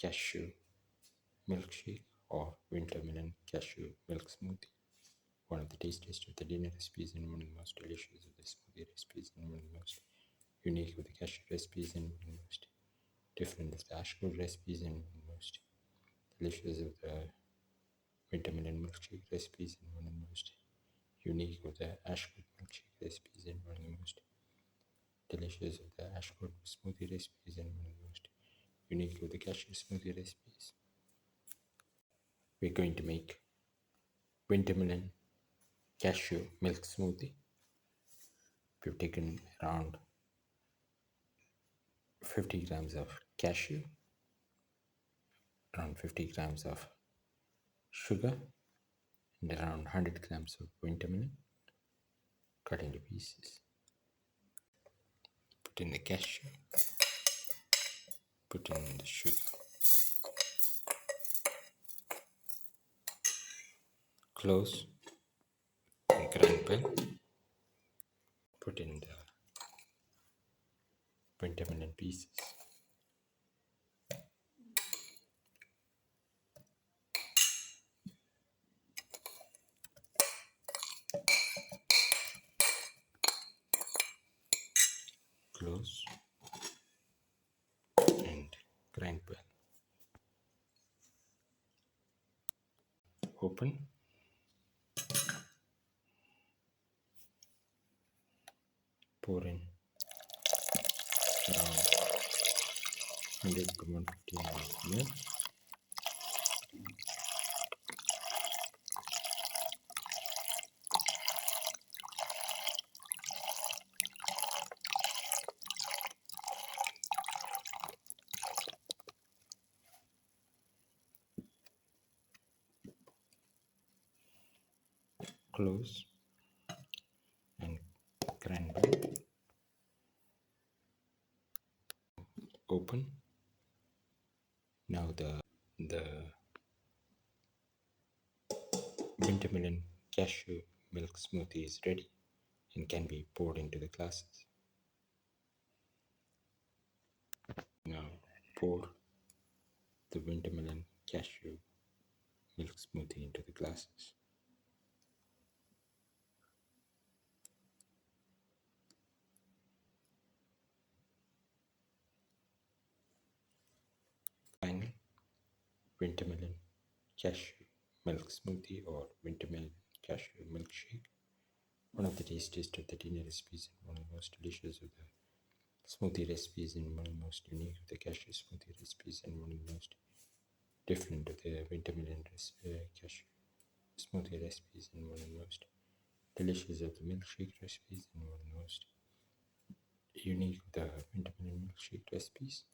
Cashew Milkshake or Wintermelon Cashew Milk Smoothie. One of the tastiest of the dinner recipes and one of the most delicious of the smoothie recipes and one of the most unique of the cashew recipes and one of the most different of the ashgold recipes and one of the most delicious of the Wintermelon milkshake recipes and one of the most unique of the ashgold milkshake recipes and one of the most delicious of the ashgold smoothie recipes and one of the most unique of the cashew smoothie recipes. We're going to make Wintermelon Cashew Milk Smoothie. We've taken around 50 grams of cashew, around 50 grams of sugar, and around 100 grams of wintermelon cut into pieces. Put in the cashew, put in the sugar, close and grind well. Put in the wintermelon pieces. Close and grind well. Open. Pour in around 100 to 150 ml of milk. Close and grind well. Open. Now the Wintermelon Cashew Milk Smoothie is ready and can be poured into the glasses. Now pour the Wintermelon Cashew Milk Smoothie into the glasses. Final Wintermelon Cashew Milk Smoothie or Wintermelon Cashew Milkshake. One of the tastiest of the dinner recipes and one of the most delicious of the smoothie recipes and one of the most unique of the cashew smoothie recipes and one of the most different of the Wintermelon cashew smoothie recipes and one of the most delicious of the milkshake recipes and one of the most unique of the Wintermelon milkshake recipes.